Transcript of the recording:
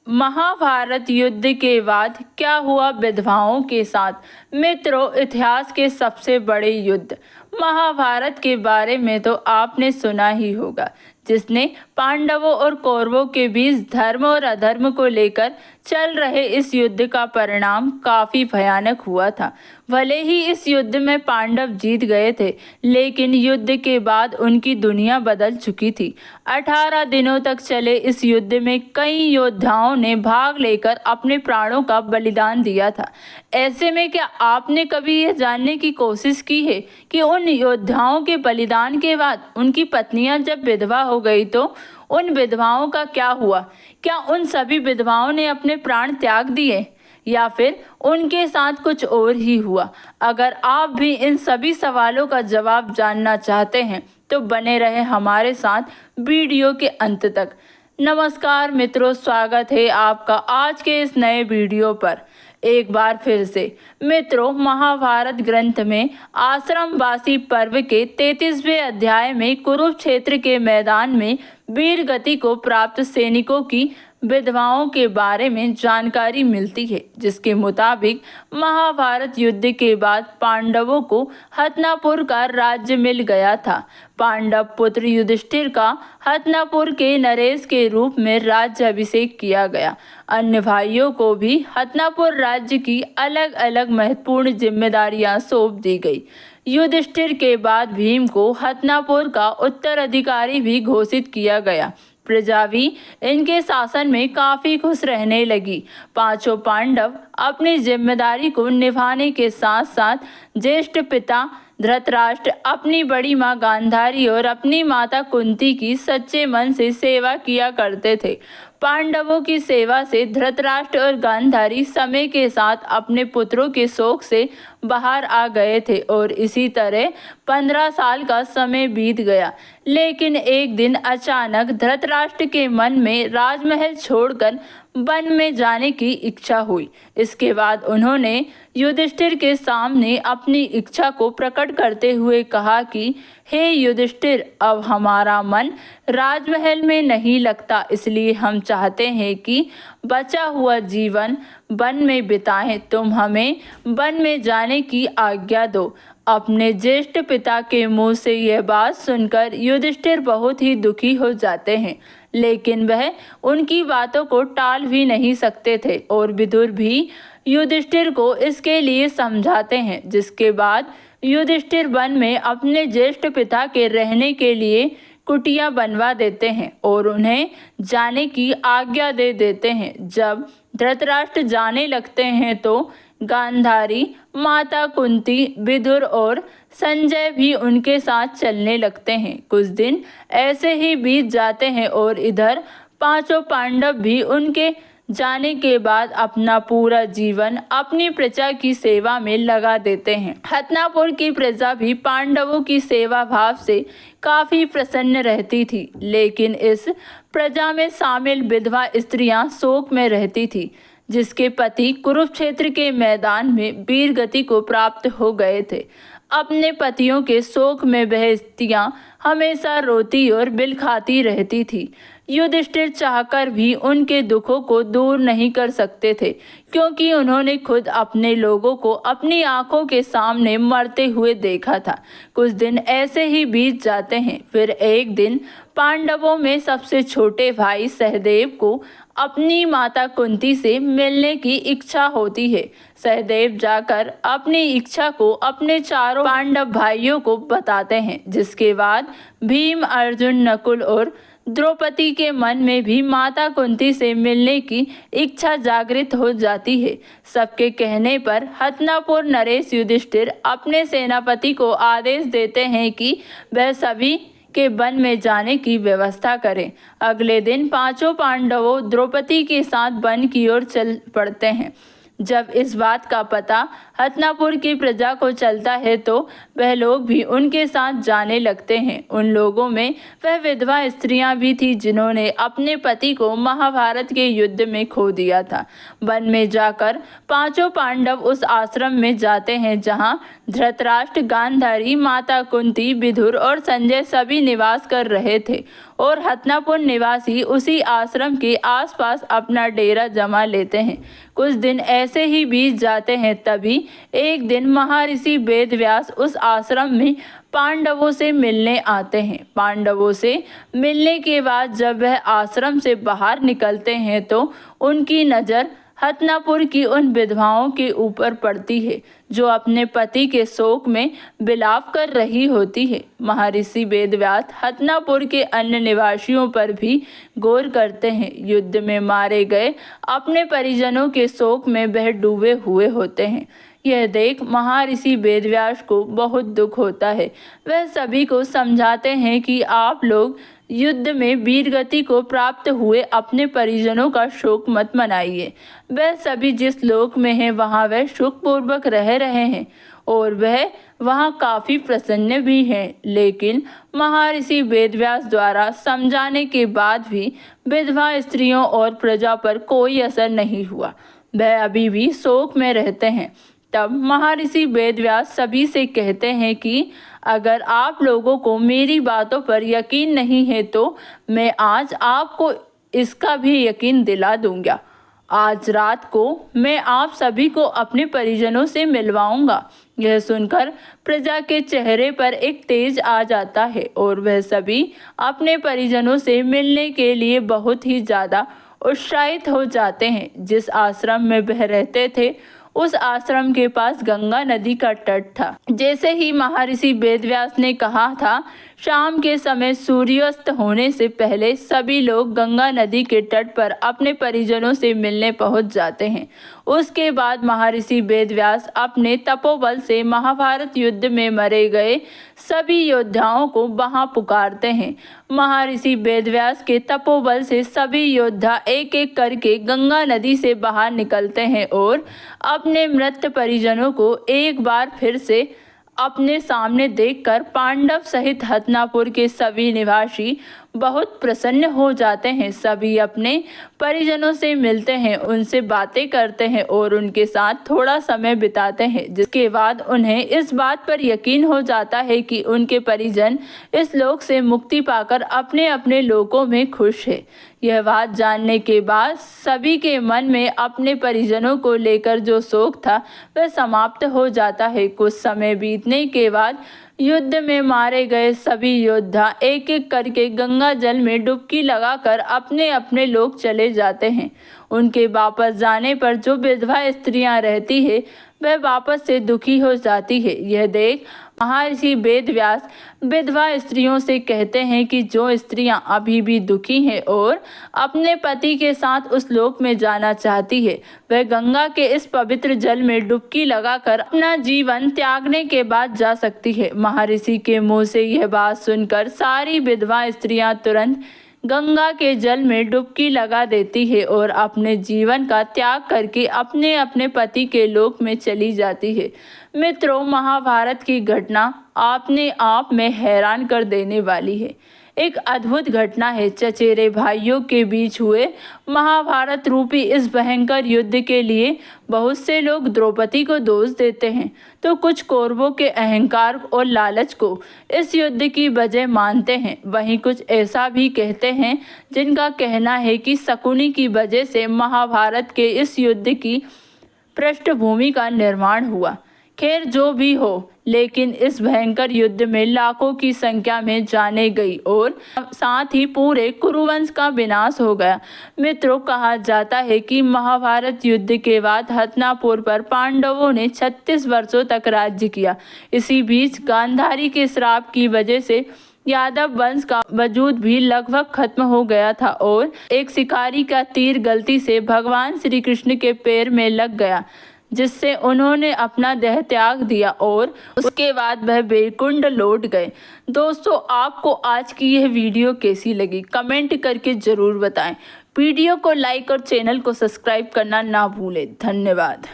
महाभारत युद्ध के बाद क्या हुआ विधवाओं के साथ। मित्रों, इतिहास के सबसे बड़े युद्ध महाभारत के बारे में तो आपने सुना ही होगा, जिसने पांडवों और कौरवों के बीच धर्म और अधर्म को लेकर चल रहे इस युद्ध का परिणाम काफी भयानक हुआ था। भले ही इस युद्ध में पांडव जीत गए थे, लेकिन युद्ध के बाद उनकी दुनिया बदल चुकी थी। 18 दिनों तक चले इस युद्ध में कई योद्धाओं ने भाग लेकर अपने प्राणों का बलिदान दिया था। ऐसे में क्या आपने कभी यह जानने की कोशिश की है कि उन योद्धाओं के बलिदान के बाद उनकी पत्नियां जब विधवा हो गई तो उन विधवाओं का क्या हुआ? क्या उन सभी विधवाओं ने अपने प्राण त्याग दिए या फिर उनके साथ कुछ और ही हुआ? अगर आप भी इन सभी सवालों का जवाब जानना चाहते हैं तो बने रहे हमारे साथ वीडियो के अंत तक। नमस्कार मित्रों, स्वागत है आपका आज के इस नए वीडियो पर। एक बार फिर से मित्रों, महाभारत ग्रंथ में आश्रमवासी पर्व के 33वें अध्याय में कुरुक्षेत्र के मैदान में वीर गति को प्राप्त सैनिकों की विधवाओं के बारे में जानकारी मिलती है, जिसके मुताबिक महाभारत युद्ध के बाद पांडवों को हस्तिनापुर का राज्य मिल गया था। पांडव पुत्र युधिष्ठिर का हस्तिनापुर के नरेश के रूप में राज्य अभिषेक किया गया। अन्य भाइयों को भी हस्तिनापुर राज्य की अलग अलग महत्वपूर्ण जिम्मेदारियां सौंप दी गई। युधिष्ठिर के बाद भीम को हस्तिनापुर का उत्तराधिकारी भी घोषित किया गया। प्रजा भी इनके शासन में काफी खुश रहने लगी। पांचों पांडव अपनी जिम्मेदारी को निभाने के साथ साथ ज्येष्ठ पिता धृतराष्ट्र, अपनी बड़ी मां गांधारी और अपनी माता कुंती की सच्चे मन से सेवा किया करते थे। पांडवों की सेवा से धृतराष्ट्र और गांधारी समय के साथ अपने पुत्रों के शोक से बाहर आ गए थे और इसी तरह 15 साल का समय बीत गया। लेकिन एक दिन अचानक धृतराष्ट्र के मन में राजमहल छोड़कर वन में जाने की इच्छा हुई। इसके बाद उन्होंने युधिष्ठिर के सामने अपनी इच्छा को प्रकट करते हुए कहा कि हे युधिष्ठिर, अब हमारा मन राजमहल में नहीं लगता, इसलिए हम चाहते हैं कि बचा हुआ जीवन वन में बिताएं। तुम हमें वन में जाने की आज्ञा दो। अपने ज्येष्ठ पिता के मुंह से यह बात सुनकर युधिष्ठिर बहुत ही दुखी हो जाते हैं, लेकिन वह उनकी बातों को टाल भी नहीं सकते थे और विदुर भी युधिष्ठिर को इसके लिए समझाते हैं। जिसके बाद युधिष्ठिर वन में अपने ज्येष्ठ पिता के रहने के लिए कुटिया बनवा देते हैं और उन्हें जाने की आज्ञा दे देते हैं। जब धृतराष्ट्र जाने लगते हैं तो गांधारी, माता कुंती, विदुर और संजय भी उनके साथ चलने लगते हैं। कुछ दिन ऐसे ही बीत जाते हैं और इधर पांचों पांडव भी उनके जाने के बाद अपना पूरा जीवन अपनी प्रजा की सेवा में लगा देते हैं। हस्तिनापुर की प्रजा भी पांडवों की सेवा भाव से काफी प्रसन्न रहती थी, लेकिन इस प्रजा में शामिल विधवा स्त्रियां शोक में रहती थी, जिसके पति कुरुक्षेत्र के मैदान में वीर गति को प्राप्त हो गए थे। अपने पतियों के शोक में वह स्त्रियां हमेशा रोती और बिलखाती रहती थी। युधिष्ठिर चाहकर भी उनके दुखों को दूर नहीं कर सकते थे, क्योंकि उन्होंने खुद अपने लोगों को अपनी आंखों के सामने मरते हुए देखा था। कुछ दिन ऐसे ही बीत जाते हैं। फिर एक दिन पांडवों में सबसे छोटे भाई सहदेव को अपनी माता कुंती से मिलने की इच्छा होती है। सहदेव जाकर अपनी इच्छा को अपने चारों पांडव भाइयों को बताते हैं, जिसके बाद भीम, अर्जुन, नकुल और द्रौपदी के मन में भी माता कुंती से मिलने की इच्छा जागृत हो जाती है। सबके कहने पर हस्तिनापुर नरेश युधिष्ठिर अपने सेनापति को आदेश देते हैं कि वह सभी के वन में जाने की व्यवस्था करें। अगले दिन पांचों पांडवों द्रौपदी के साथ वन की ओर चल पड़ते हैं। जब इस बात का पता हस्तिनापुर की प्रजा को चलता है तो वह लोग भी उनके साथ जाने लगते हैं। उन लोगों में वह विधवा स्त्रियां भी थी जिन्होंने अपने पति को महाभारत के युद्ध में खो दिया था। वन में जाकर पांचों पांडव उस आश्रम में जाते हैं जहां धृतराष्ट्र, गांधारी, माता कुंती, विदुर और संजय सभी निवास कर रहे थे। और हथनापुर निवासी उसी आश्रम के आसपास अपना डेरा जमा लेते हैं। कुछ दिन ऐसे ही बीत जाते हैं। तभी एक दिन महर्षि वेदव्यास उस आश्रम में पांडवों से मिलने आते हैं। पांडवों से मिलने के बाद जब वह आश्रम से बाहर निकलते हैं तो उनकी नज़र हथनापुर की उन विधवाओं के ऊपर पड़ती है जो अपने पति के शोक में विलाप कर रही होती है। महर्षि वेदव्यास हथनापुर के अन्य निवासियों पर भी गौर करते हैं। युद्ध में मारे गए अपने परिजनों के शोक में वह डूबे हुए होते हैं। यह देख महर्षि वेदव्यास को बहुत दुख होता है। वह सभी को समझाते हैं कि आप लोग युद्ध में वीरगति को प्राप्त हुए अपने परिजनों का शोक मत मनाइए। वह सभी जिस लोक में हैं वहाँ वह सुखपूर्वक रह रहे हैं और वह वहाँ काफ़ी प्रसन्न भी हैं। लेकिन महर्षि वेदव्यास द्वारा समझाने के बाद भी विधवा स्त्रियों और प्रजा पर कोई असर नहीं हुआ। वह अभी भी शोक में रहते हैं। तब महर्षि वेदव्यास सभी से कहते हैं कि अगर आप लोगों को मेरी बातों पर यकीन नहीं है तो मैं आज आपको इसका भी यकीन दिला दूंगा। आज रात को मैं आप सभी को अपने परिजनों से मिलवाऊंगा। यह सुनकर प्रजा के चेहरे पर एक तेज आ जाता है और वह सभी अपने परिजनों से मिलने के लिए बहुत ही ज़्यादा उत्साहित हो जाते हैं। जिस आश्रम में वह रहते थे उस आश्रम के पास गंगा नदी का तट था। जैसे ही महर्षि वेदव्यास ने कहा था, शाम के समय सूर्यास्त होने से पहले सभी लोग गंगा नदी के तट पर अपने परिजनों से मिलने पहुंच जाते हैं। उसके बाद महर्षि वेदव्यास अपने तपोबल से महाभारत युद्ध में मरे गए सभी योद्धाओं को वहां पुकारते हैं। महर्षि वेदव्यास के तपोबल से सभी योद्धा एक एक करके गंगा नदी से बाहर निकलते हैं और अपने मृत परिजनों को एक बार फिर से अपने सामने देखकर पांडव सहित हथनापुर के सभी निवासी बहुत प्रसन्न हो जाते हैं। सभी अपने परिजनों से मिलते हैं, उनसे बातें करते हैं और उनके साथ थोड़ा समय बिताते हैं, जिसके बाद उन्हें इस बात पर यकीन हो जाता है कि उनके परिजन इस लोक से मुक्ति पाकर अपने अपने लोकों में खुश है। यह बात जानने के बाद सभी के मन में अपने परिजनों को लेकर जो शोक था वह समाप्त हो जाता है। कुछ समय बीतने के बाद युद्ध में मारे गए सभी योद्धा एक एक करके गंगा जल में डुबकी लगाकर अपने अपने लोक चले जाते हैं। उनके वापस जाने पर जो विधवा स्त्रियां रहती है वह वापस से दुखी हो जाती है। यह देख महर्षि वेदव्यास विधवा स्त्रियों से कहते हैं कि जो स्त्रियां अभी भी दुखी हैं और अपने पति के साथ उस लोक में जाना चाहती है वह गंगा के इस पवित्र जल में डुबकी लगाकर अपना जीवन त्यागने के बाद जा सकती है। महर्षि के मुंह से यह बात सुनकर सारी विधवा स्त्रियां तुरंत गंगा के जल में डुबकी लगा देती है और अपने जीवन का त्याग करके अपने अपने पति के लोक में चली जाती है। मित्रों, महाभारत की घटना अपने आप में हैरान कर देने वाली है। एक अद्भुत घटना है। चचेरे भाइयों के बीच हुए महाभारत रूपी इस भयंकर युद्ध के लिए बहुत से लोग द्रौपदी को दोष देते हैं तो कुछ कौरवों के अहंकार और लालच को इस युद्ध की वजह मानते हैं। वहीं कुछ ऐसा भी कहते हैं जिनका कहना है कि शकुनी की वजह से महाभारत के इस युद्ध की पृष्ठभूमि का निर्माण हुआ। खैर जो भी हो, लेकिन इस भयंकर युद्ध में लाखों की संख्या में जाने गई और साथ ही पूरे कुरुवंश का विनाश हो गया। मित्रों, कहा जाता है कि महाभारत युद्ध के बाद हथनापुर पर पांडवों ने 36 वर्षों तक राज्य किया। इसी बीच गांधारी के श्राप की वजह से यादव वंश का वजूद भी लगभग खत्म हो गया था और एक शिकारी का तीर गलती से भगवान श्री कृष्ण के पैर में लग गया, जिससे उन्होंने अपना देह त्याग दिया और उसके बाद वह बैकुंठ लौट गए। दोस्तों, आपको आज की यह वीडियो कैसी लगी कमेंट करके ज़रूर बताएं। वीडियो को लाइक और चैनल को सब्सक्राइब करना ना भूलें। धन्यवाद।